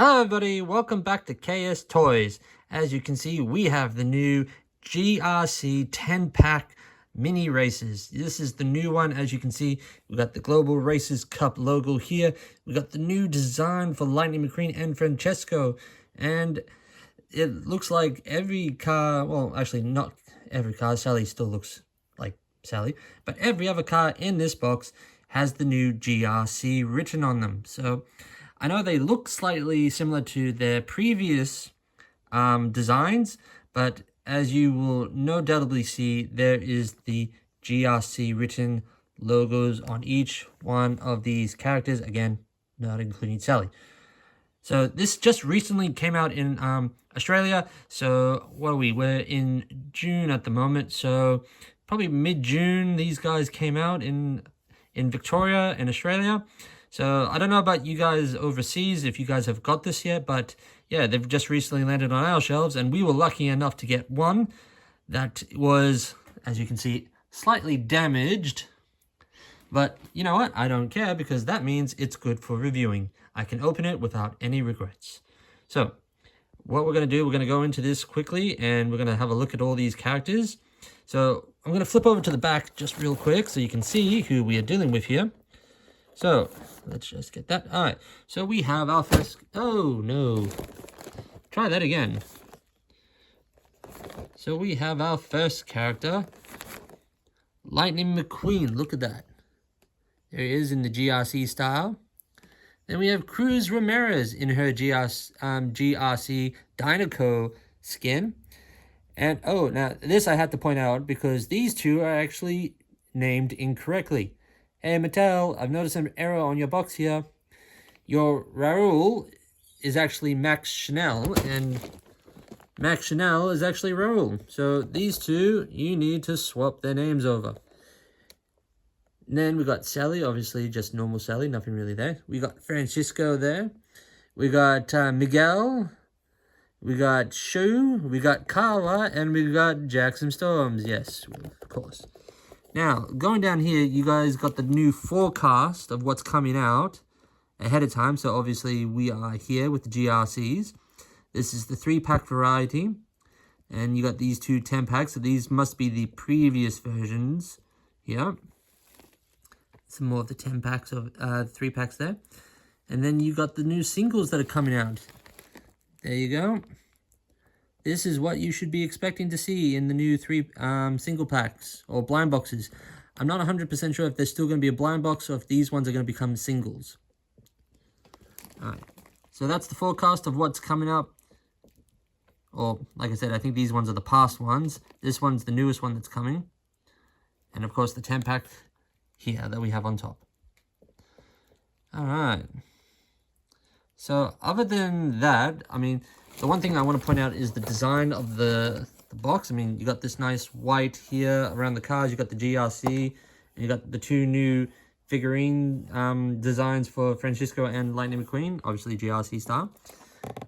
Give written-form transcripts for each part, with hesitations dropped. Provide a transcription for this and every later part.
Hello everybody, welcome back to KS Toys. As you can see, we have the new GRC 10-pack mini races. This is the new one. As you can see, we got the Global Racers Cup logo here. We got the new design for Lightning McQueen and Franchesco. And it looks like every car, well, actually not every car, Sally still looks like Sally, but every other car in this box has the new GRC written on them. So I know they look slightly similar to their previous designs, but as you will no doubtably see, there is the GRC written logos on each one of these characters, again, not including Sally. So this just recently came out in Australia, so what are we? We're in June at the moment, so probably mid-June these guys came out in Victoria in Australia. So I don't know about you guys overseas, if you guys have got this yet, but yeah, they've just recently landed on our shelves, and we were lucky enough to get one that was, as you can see, slightly damaged. But you know what? I don't care, because that means it's good for reviewing. I can open it without any regrets. So what we're going to do, we're going to go into this quickly, and we're going to have a look at all these characters. So I'm going to flip over to the back just real quick so you can see who we are dealing with here. So let's just get that. All right, so we have our first, oh no, try that again. So we have our first character, Lightning McQueen. Look at that. There he is in the GRC style. Then we have Cruz Ramirez in her GRC Dinoco skin. And oh, now this I have to point out because these two are actually named incorrectly. Hey Mattel, I've noticed an error on your box here. Your Raule is actually Max Schnell, and Max Schnell is actually Raule. So these two, you need to swap their names over. And then we got Sally, obviously just normal Sally, nothing really there. We got Franchesco there. We got Miguel. We got Shu. We got Carla, and we got Jackson Storms. Yes, of course. Now, going down here, you guys got the new forecast of what's coming out ahead of time. So, obviously, we are here with the GRCs. This is the 3-pack variety. And you got these two 10-packs. So, these must be the previous versions here. Some more of the 10-packs of 3-packs there. And then you got the new singles that are coming out. There you go. This is what you should be expecting to see in the new 3 single packs or blind boxes. I'm not 100% sure if there's still going to be a blind box or if these ones are going to become singles. Alright, so that's the forecast of what's coming up. Or, like I said, I think these ones are the past ones. This one's the newest one that's coming. And, of course, the 10-pack here that we have on top. Alright. So, other than that, I mean, the one thing I want to point out is the design of the box. I mean, you got this nice white here around the cars. You got the GRC, and you got the two new figurine designs for Franchesco and Lightning McQueen, obviously GRC style.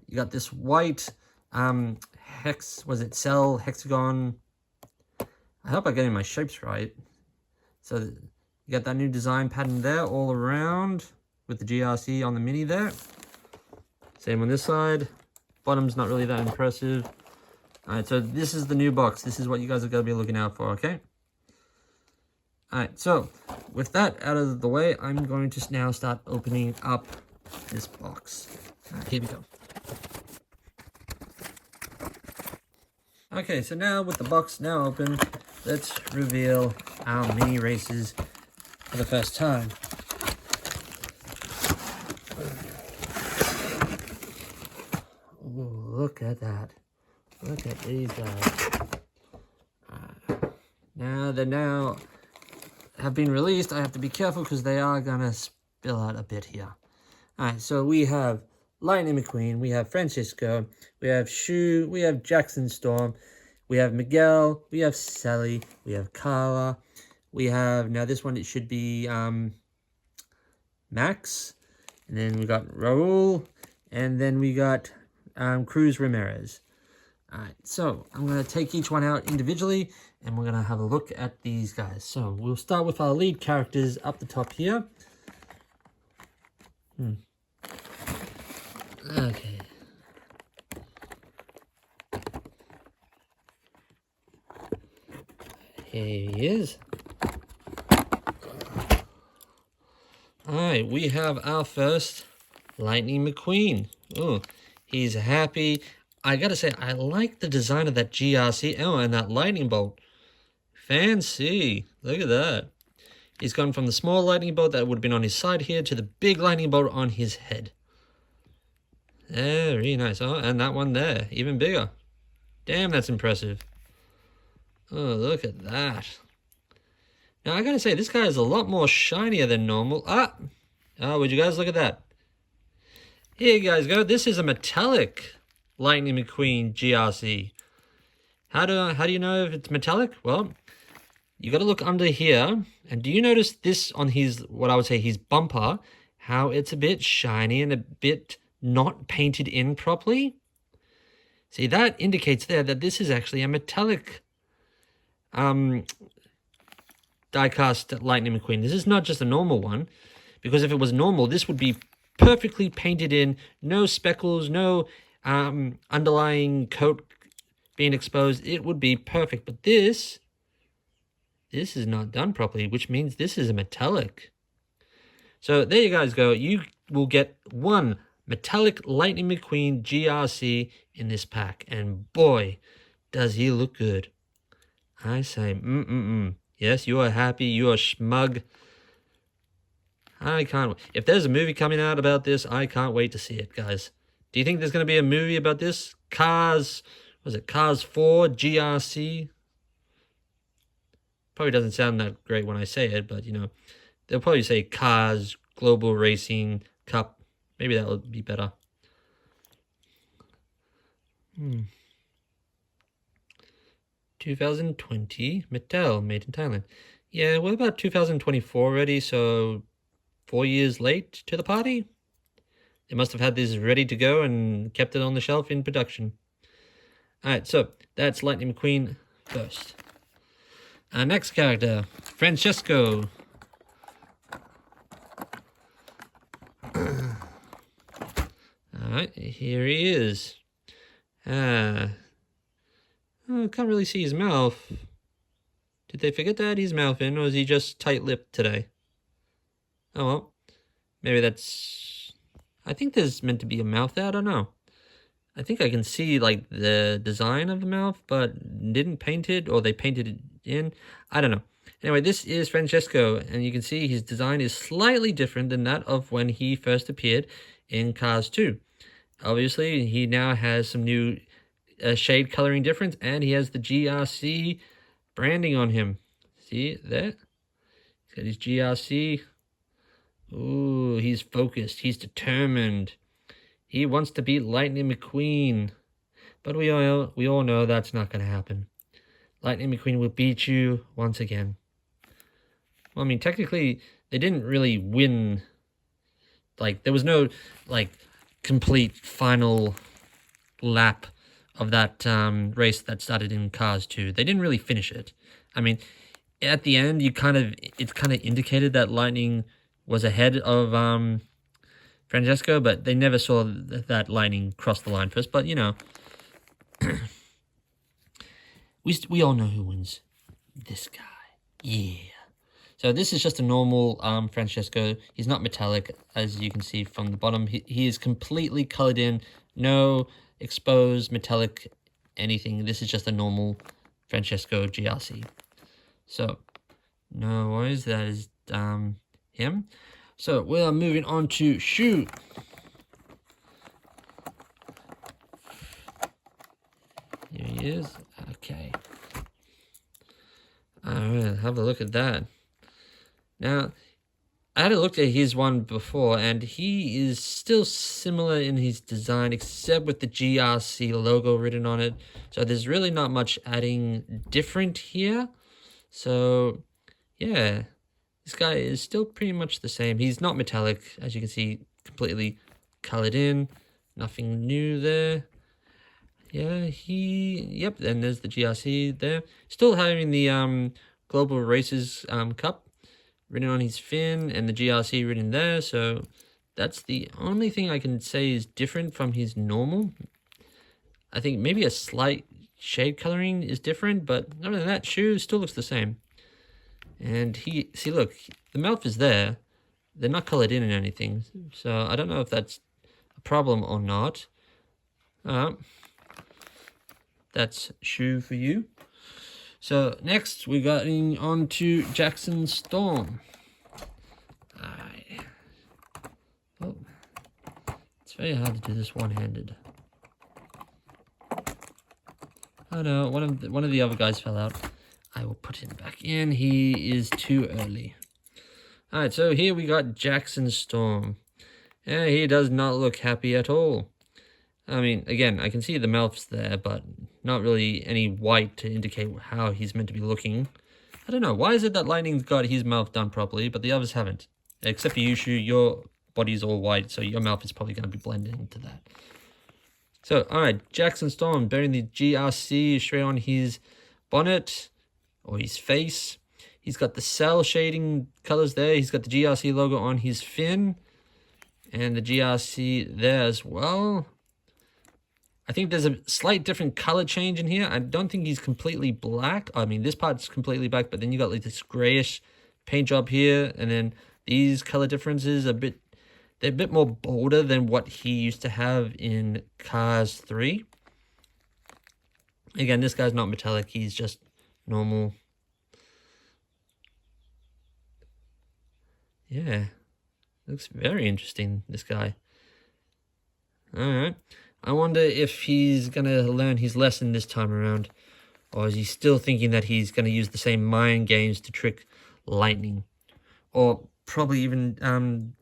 You got this white cell hexagon. I hope I'm getting my shapes right. So you got that new design pattern there all around with the GRC on the mini there. Same on this side. Bottom's not really that impressive. Alright, so this is the new box. This is what you guys are going to be looking out for, okay? Alright, so with that out of the way, I'm going to now start opening up this box. Alright, here we go. Okay, so now with the box now open, let's reveal our mini races for the first time. Look at that. Look at these guys. Now they have been released. I have to be careful because they are going to spill out a bit here. Alright, so we have Lightning McQueen, we have Franchesco, we have Shu, we have Jackson Storm, we have Miguel, we have Sally, we have Carla, we have, now this one it should be Max, and then we got Raule, and then we got Cruz Ramirez. Alright, so I'm going to take each one out individually, and we're going to have a look at these guys. So we'll start with our lead characters up the top here. Okay. Here he is. Alright, we have our first Lightning McQueen. Oh, he's happy. I gotta say, I like the design of that GRC. Oh, and that lightning bolt. Fancy. Look at that. He's gone from the small lightning bolt that would have been on his side here to the big lightning bolt on his head. Very nice. Oh, and that one there, even bigger. Damn, that's impressive. Oh, look at that. Now, I gotta say, this guy is a lot more shinier than normal. Oh, would you guys look at that? Here you guys go. This is a metallic Lightning McQueen GRC. How do you know if it's metallic? Well, you got to look under here, and do you notice this on his, what I would say, his bumper, how it's a bit shiny and a bit not painted in properly? See, that indicates there that this is actually a metallic die-cast Lightning McQueen. This is not just a normal one, because if it was normal, this would be perfectly painted in, no speckles, no underlying coat being exposed. It would be perfect, but this is not done properly, which means this is a metallic. So there you guys go. You will get one metallic Lightning McQueen GRC in this pack, and boy, does he look good. I say, Yes, you are happy, you are smug. I can't wait. If there's a movie coming out about this, I can't wait to see it, guys. Do you think there's going to be a movie about this? Cars 4 GRC? Probably doesn't sound that great when I say it, but, you know, they'll probably say Cars Global Racing Cup. Maybe that would be better. 2020 Mattel, made in Thailand. Yeah, we're about 2024 already, so 4 years late to the party. They must have had this ready to go and kept it on the shelf in production. Alright, so that's Lightning McQueen first. Our next character, Franchesco. Alright, here he is. I can't really see his mouth. Did they forget to add his mouth in, or is he just tight-lipped today? Oh well, maybe that's... I think there's meant to be a mouth there, I don't know. I think I can see, like, the design of the mouth, but didn't paint it, or they painted it in. I don't know. Anyway, this is Franchesco, and you can see his design is slightly different than that of when he first appeared in Cars 2. Obviously, he now has some new shade coloring difference, and he has the GRC branding on him. See that? He's got his GRC. Ooh, he's focused. He's determined. He wants to beat Lightning McQueen. But we all know that's not going to happen. Lightning McQueen will beat you once again. Well, I mean, technically, they didn't really win. Like, there was no, like, complete final lap of that race that started in Cars 2. They didn't really finish it. I mean, at the end, it kind of indicated that Lightning was ahead of Francesco, but they never saw that Lightning cross the line first. But, you know, we all know who wins. This guy. Yeah. So this is just a normal Francesco. He's not metallic, as you can see from the bottom. He is completely colored in. No exposed metallic anything. This is just a normal Francesco GRC. So, no worries. That is him. So, we are moving on to Shu. Here he is. Okay. Alright, have a look at that. Now, I had a look at his one before, and he is still similar in his design, except with the GRC logo written on it. So there's really not much adding different here. So, yeah, this guy is still pretty much the same. He's not metallic, as you can see, completely colored in. Nothing new there. Yeah, yep, and there's the GRC there. Still having the Global Racers Cup written on his fin, and the GRC written there, so That's the only thing I can say is different from his normal. I think maybe a slight shade coloring is different, but other than that, Shu still looks the same. And see, look, the mouth is there. They're not colored in anything, so I don't know if that's a problem or not. That's Shu for you. So next we got on to Jackson Storm. Oh, it's very hard to do this one-handed. Oh no, one of the other guys fell out. I will put him back in. He is too early. Alright, so here we got Jackson Storm. Yeah, he does not look happy at all. I mean, again, I can see the mouth's there, but not really any white to indicate how he's meant to be looking. I don't know, why is it that Lightning's got his mouth done properly, but the others haven't? Except for you, Shu, your body's all white, so your mouth is probably going to be blended into that. So, alright, Jackson Storm bearing the GRC straight on his bonnet, or his face. He's got the cell shading colors there. He's got the GRC logo on his fin, and the GRC there as well. I think there's a slight different color change in here. I don't think he's completely black. I mean, this part's completely black, but then you got like this grayish paint job here, and then these color differences they're a bit more bolder than what he used to have in Cars 3. Again, this guy's not metallic, he's just normal. Yeah, looks very interesting, this guy. Alright, I wonder if he's gonna learn his lesson this time around, or is he still thinking that he's gonna use the same mind games to trick Lightning, or probably even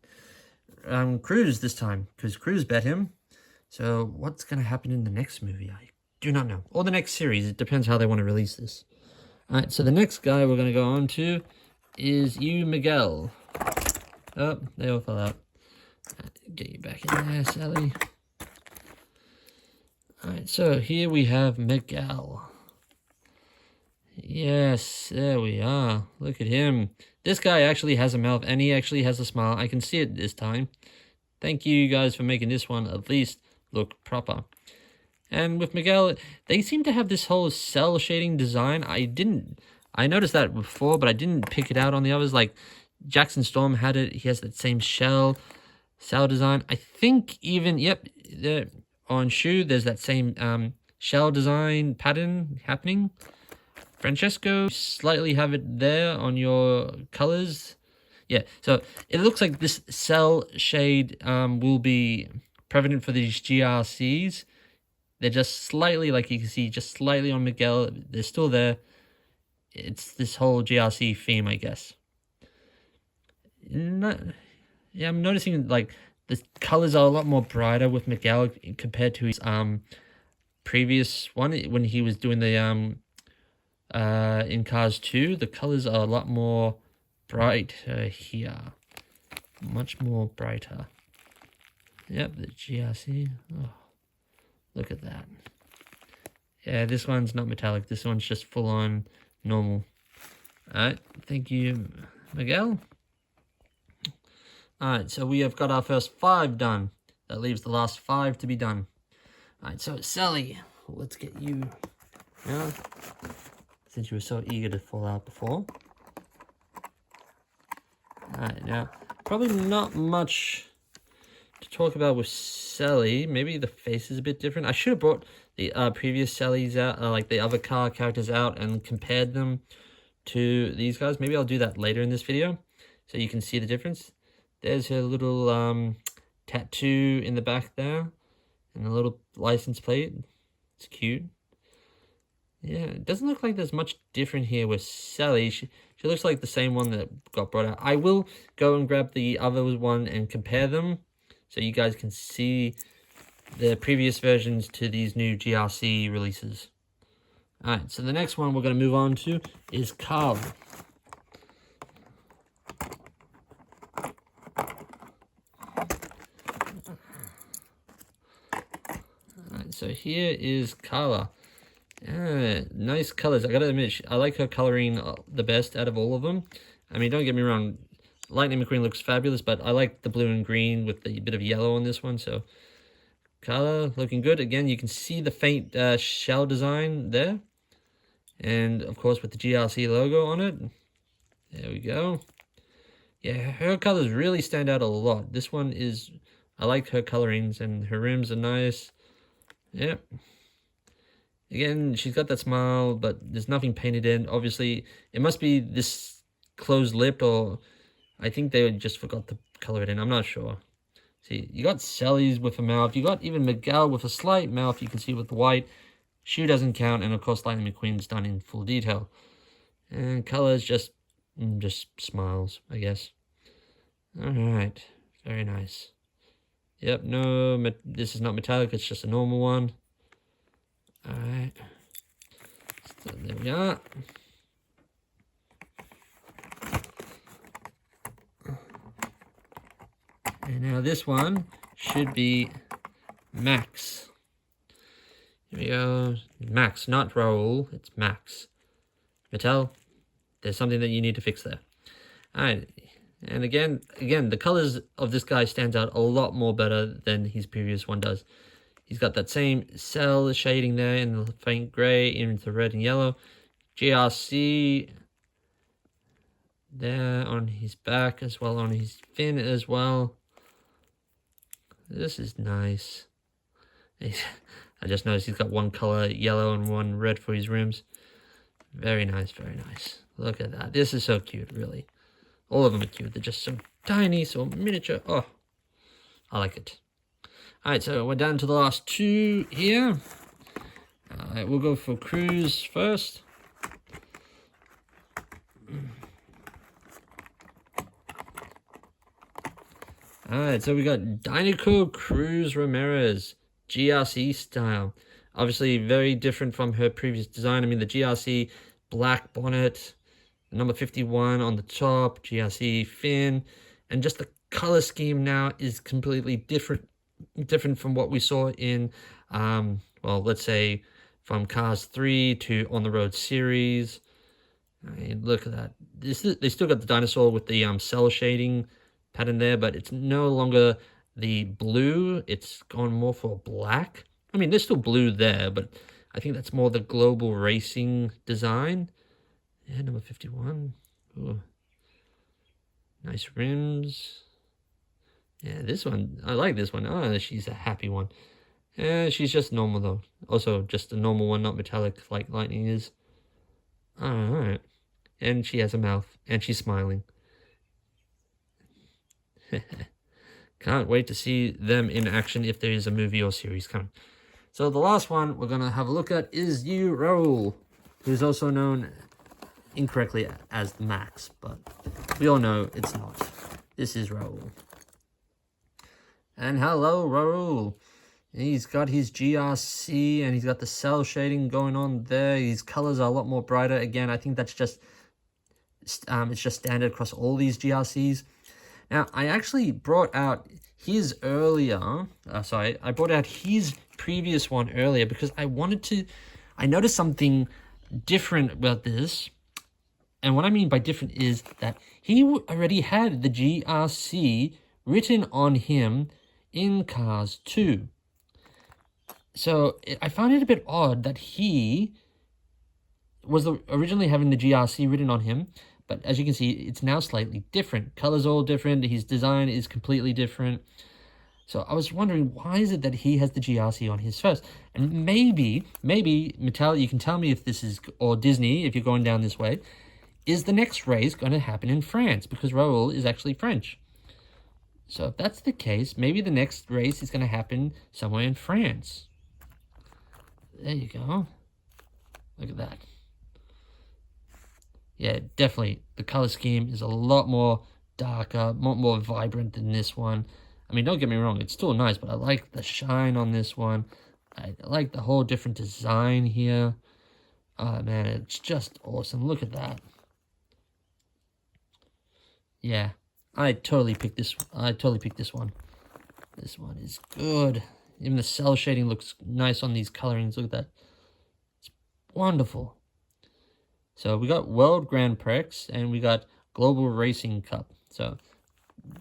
Cruz this time, because Cruz bet him. So what's gonna happen in the next movie? I do not know, or the next series. It depends how they want to release this. Alright, so the next guy we're gonna go on to is you, Miguel. Oh, they all fell out. Get you back in there, Sally. Alright, so here we have Miguel. Yes, there we are. Look at him. This guy actually has a mouth, and he actually has a smile. I can see it this time. Thank you guys for making this one at least look proper. And with Miguel, they seem to have this whole cell shading design. I noticed that before, but I didn't pick it out on the others. Like, Jackson Storm had it. He has that same cell design. I think even, yep, on Shu, there's that same shell design pattern happening. Franchesco, slightly have it there on your colors. Yeah, so it looks like this cell shade will be prevalent for these GRCs. They're just slightly, like you can see, just slightly on Miguel. They're still there. It's this whole GRC theme, I guess. Yeah, I'm noticing like the colors are a lot more brighter with Miguel compared to his previous one when he was doing the in Cars 2. The colors are a lot more brighter here, much more brighter. Yep, the GRC. Oh, look at that. Yeah, this one's not metallic. This one's just full on normal. Alright, thank you, Miguel. Alright, so we have got our first 5 done. That leaves the last 5 to be done. Alright, so Sally, let's get you, since you were so eager to fall out before. Alright, now, probably not much to talk about with Sally. Maybe the face is a bit different. I should have brought the previous Sallys out, like the other car characters out, and compared them to these guys. Maybe I'll do that later in this video, so you can see the difference. There's her little tattoo in the back there, and a little license plate. It's cute. Yeah, it doesn't look like there's much different here with Sally. She looks like the same one that got brought out. I will go and grab the other one and compare them, so you guys can see the previous versions to these new GRC releases. Alright, so the next one we're going to move on to is Carla. Alright, so here is Carla. Yeah, nice colors. I gotta admit, I like her coloring the best out of all of them. I mean, don't get me wrong, Lightning McQueen looks fabulous, but I like the blue and green with the bit of yellow on this one. So color looking good. Again, you can see the faint shell design there. And of course with the GRC logo on it. There we go. Yeah, her colors really stand out a lot. This one is, I like her colorings, and her rims are nice. Yep. Again, she's got that smile, but there's nothing painted in. Obviously, it must be this closed-lipped, or I think they just forgot to color it in. I'm not sure. See, you got Sally's with a mouth. You got even Miguel with a slight mouth. You can see with the white. Shu doesn't count, and of course, Lightning McQueen's done in full detail. And colors just smiles, I guess. All right, very nice. Yep, no, this is not metallic. It's just a normal one. All right, so there we are. And now this one should be Max. Here we go. Max, not Raule. It's Max. Mattel, there's something that you need to fix there. All right. And again, the colors of this guy stands out a lot more better than his previous one does. He's got that same cell shading there in the faint gray into the red and yellow. GRC there on his back as well, on his fin as well. This is nice. I just noticed he's got one color yellow and one red for his rims. Very nice, very nice. Look at that. This is so cute, really. All of them are cute. They're just so tiny, so miniature. Oh, I like it. All right, so we're down to the last two here. We'll go for Cruz first. All right, so we got Dinoco Cruz Ramirez, GRC style. Obviously, very different from her previous design. I mean, the GRC black bonnet, number 51 on the top, GRC fin, and just the color scheme now is completely different from what we saw in, well, let's say from Cars 3 to On the Road series. I mean, look at that. They still got the dinosaur with the cell shading pattern there, but it's no longer the blue. It's gone more for black. I mean, there's still blue there, but I think that's more the global racing design. Yeah, number 51. Ooh. Nice rims. Yeah, this one, I like this one. Oh, she's a happy one. Yeah, she's just normal though. Also, just a normal one, not metallic like Lightning is. Alright. And she has a mouth, and she's smiling. Can't wait to see them in action if there is a movie or series coming. So the last one we're going to have a look at is you, Raule, who's also known incorrectly as Max, but we all know it's not. This is Raule. And hello, Raule. He's got his GRC, and he's got the cell shading going on there. His colors are a lot more brighter. Again, I think that's just, it's just standard across all these GRCs. Now, I actually brought out his earlier, I brought out his previous one earlier because I noticed something different about this. And what I mean by different is that he already had the GRC written on him in Cars 2. So I found it a bit odd that he was originally having the GRC written on him, but as you can see, it's now slightly different. Colors all different. His design is completely different. So I was wondering, why is it that he has the GRC on his first? And maybe Mattel, you can tell me if this is, or Disney, if you're going down this way, is the next race going to happen in France? Because Raule is actually French. So if that's the case, maybe the next race is going to happen somewhere in France. There you go. Look at that. Yeah, definitely. The color scheme is a lot more darker, more vibrant than this one. I mean, don't get me wrong, it's still nice, but I like the shine on this one. I like the whole different design here. Oh, man, it's just awesome. Look at that. Yeah, I totally picked this one. This one is good. Even the cell shading looks nice on these colorings. Look at that. It's wonderful. So we got World Grand Prix and we got Global Racing Cup. So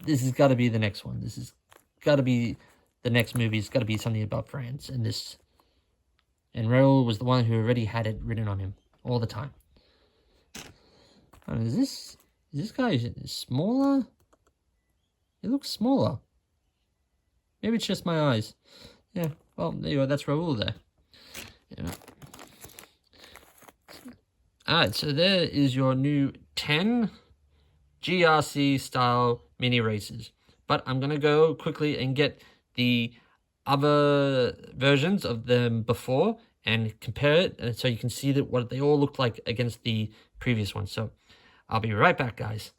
this has got to be the next one. This has got to be the next movie. It's got to be something about France. And Raule was the one who already had it written on him all the time. Is this guy smaller? It looks smaller. Maybe it's just my eyes. Yeah, well, there you go. That's Raule there. Yeah. Alright, so there is your new 10 GRC style mini races. But I'm going to go quickly and get the other versions of them before and compare it, and so you can see that what they all look like against the previous one. So I'll be right back, guys.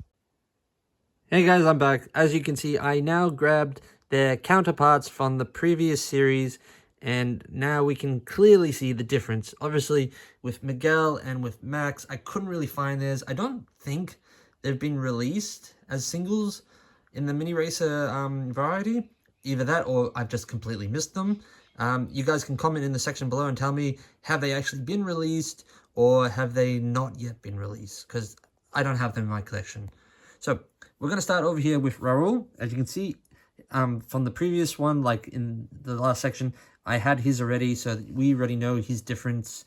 Hey guys, I'm back. As you can see, I now grabbed their counterparts from the previous series, and now we can clearly see the difference. Obviously, with Miguel and with Max, I couldn't really find theirs. I don't think they've been released as singles in the mini racer variety. Either that or I've just completely missed them. You guys can comment in the section below and tell me, have they actually been released or have they not yet been released? Because I don't have them in my collection. So we're going to start over here with Raule. As you can see from the previous one, like in the last section, I had his already, so we already know his difference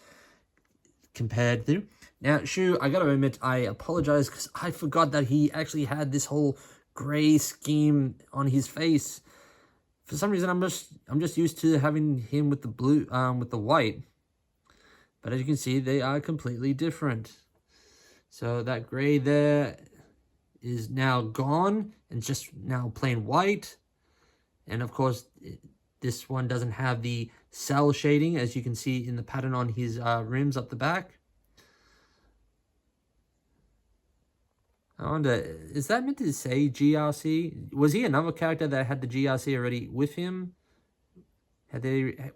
compared to. Now, Shu, I got to admit, I apologize because I forgot that he actually had this whole gray scheme on his face. For some reason, I'm just used to having him with the blue, with the white. But as you can see, they are completely different. So that gray there is now gone and just now plain white. And of course, this one doesn't have the cell shading, as you can see in the pattern on his rims up the back. I wonder, is that meant to say GRC? Was he another character that had the GRC already with him?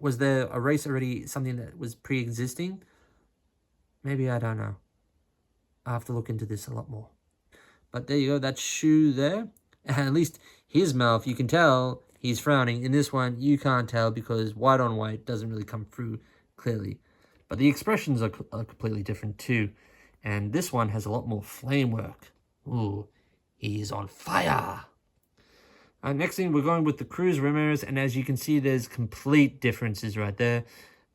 Was there a race already, something that was pre-existing? Maybe, I don't know. I'll have to look into this a lot more. But there you go, that's Shu there. And at least his mouth, you can tell he's frowning. In this one, you can't tell because white on white doesn't really come through clearly. But the expressions are completely different too. And this one has a lot more flame work. Ooh, he's on fire. Next thing, we're going with the Cruz Ramirez, and as you can see, there's complete differences right there.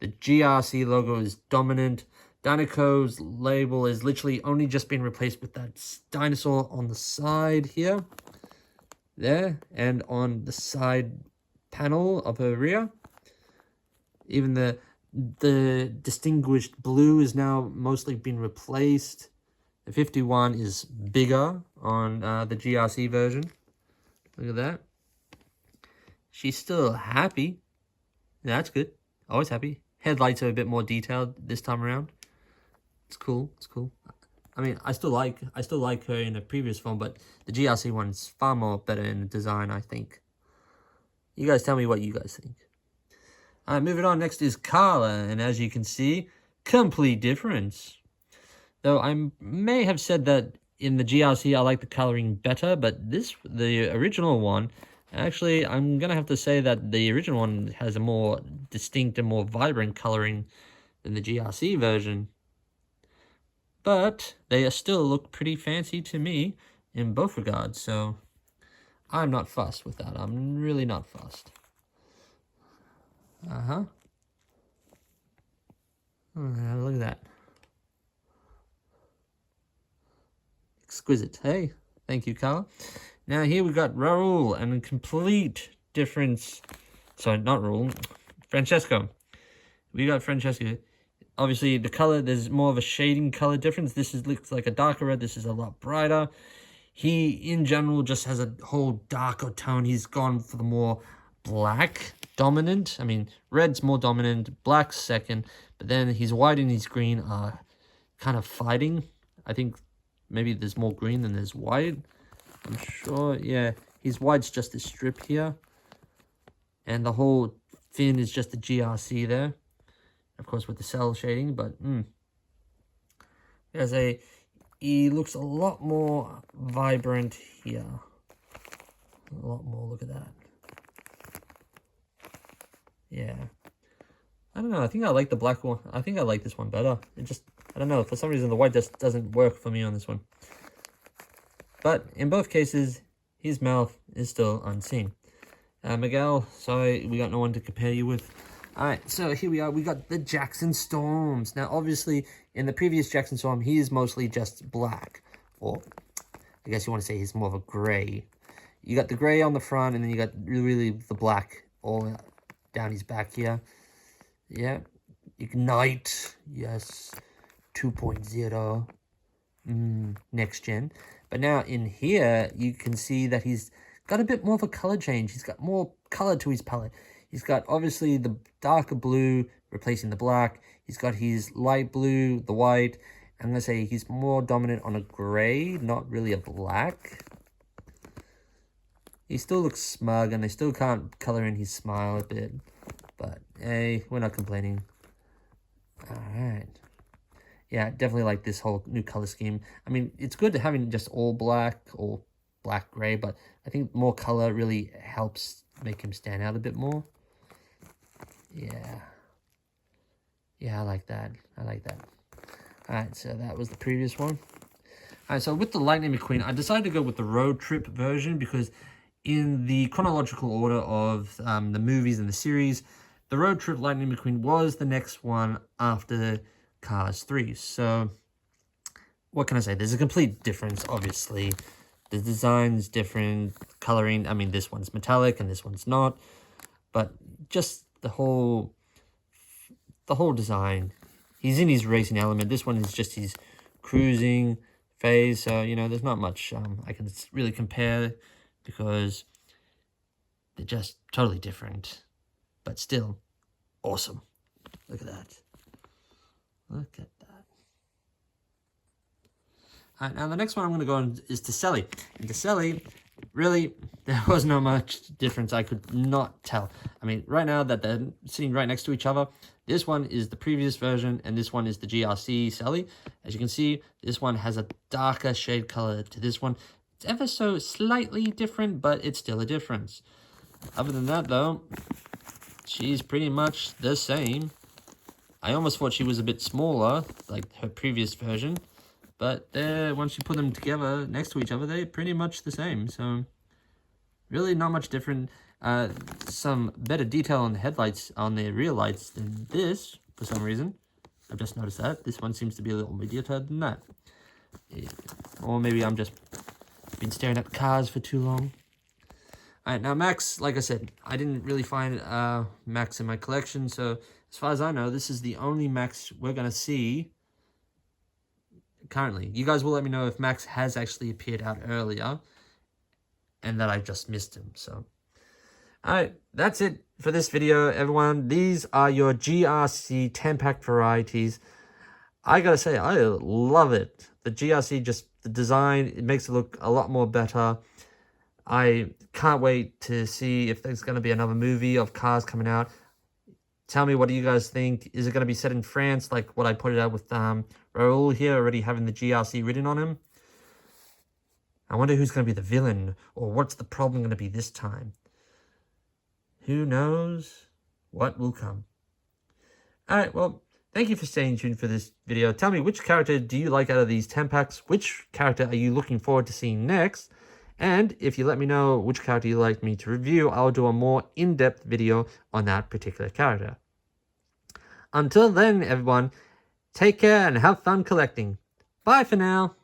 The GRC logo is dominant. Dinoco's label is literally only just been replaced with that dinosaur on the side here. There, and on the side panel of her rear. Even the distinguished blue is now mostly been replaced. The 51 is bigger on the GRC version. Look at that. She's still happy. That's good. Always happy. Headlights are a bit more detailed this time around. It's cool. It's cool. I mean, I still like her in the previous film, but the GRC one's far more better in the design, I think. You guys tell me what you guys think. Moving on, next is Carla, and as you can see, complete difference. Though I may have said that in the GRC I like the coloring better, but the original one, actually I'm going to have to say that the original one has a more distinct and more vibrant coloring than the GRC version. But they still look pretty fancy to me in both regards, so I'm not fussed with that. I'm really not fussed. Oh, look at that. Exquisite. Hey, thank you, Carla. Now here we got Raule, and a complete difference. Sorry, not Raule. Franchesco. We got Franchesco. Obviously, the color, there's more of a shading color difference. Looks like a darker red. This is a lot brighter. He, in general, just has a whole darker tone. He's gone for the more black dominant. I mean, red's more dominant, black's second. But then his white and his green are kind of fighting. I think maybe there's more green than there's white. I'm sure, yeah. His white's just a strip here. And the whole fin is just the GRC there. Of course, with the cell shading, but he looks a lot more vibrant here. A lot more, look at that. Yeah. I don't know, I think I like the black one. I think I like this one better. I don't know, for some reason the white just doesn't work for me on this one. But in both cases, his mouth is still unseen. Miguel, sorry, we got no one to compare you with. Alright, so here we are. We got the Jackson Storms. Now, obviously, in the previous Jackson Storm, he is mostly just black. Or, I guess you want to say he's more of a gray. You got the gray on the front, and then you got really the black all down his back here. Yeah. Ignite. Yes. 2.0. Next gen. But now in here, you can see that he's got a bit more of a color change. He's got more color to his palette. He's got obviously the darker blue replacing the black. He's got his light blue, the white. I'm going to say he's more dominant on a gray, not really a black. He still looks smug, and they still can't color in his smile a bit. But hey, we're not complaining. Alright. Yeah, definitely like this whole new color scheme. I mean, it's good having just all black or black gray, but I think more color really helps make him stand out a bit more. Yeah. Yeah, I like that. I like that. Alright, so that was the previous one. Alright, so with the Lightning McQueen, I decided to go with the road trip version because in the chronological order of the movies and the series, the road trip Lightning McQueen was the next one after Cars 3. So, what can I say? There's a complete difference, obviously. The design's different, coloring, I mean, this one's metallic and this one's not. But just the whole design. He's in his racing element. This one is just his cruising phase. So, you know, there's not much I can really compare because they're just totally different. But still, awesome. Look at that. Look at that. Alright, now the next one I'm going to go on is to Selly. And to Selly, really, there was not much difference. I could not tell. I mean, right now that they're sitting right next to each other, this one is the previous version, and this one is the GRC Selly. As you can see, this one has a darker shade color to this one. It's ever so slightly different, but it's still a difference. Other than that, though, she's pretty much the same. I almost thought she was a bit smaller, like her previous version. But once you put them together next to each other, they're pretty much the same. So, really not much different. Some better detail on the headlights, on the rear lights than this, for some reason. I've just noticed that. This one seems to be a little more detailed than that. Yeah. Or maybe I'm just been staring at cars for too long. Alright, now Max, like I said, I didn't really find Max in my collection, so as far as I know, this is the only Max we're going to see currently. You guys will let me know if Max has actually appeared out earlier and that I just missed him. So, alright, that's it for this video, everyone. These are your GRC 10-pack varieties. I gotta say, I love it. The GRC, just the design, it makes it look a lot more better. I can't wait to see if there's going to be another movie of cars coming out. Tell me, what do you guys think? Is it going to be set in France, like what I put it out with Raule here, already having the GRC written on him? I wonder who's going to be the villain, or what's the problem going to be this time? Who knows what will come? Alright, well, thank you for staying tuned for this video. Tell me, which character do you like out of these 10 packs? Which character are you looking forward to seeing next? And if you let me know which character you'd like me to review, I'll do a more in-depth video on that particular character. Until then, everyone, take care and have fun collecting. Bye for now.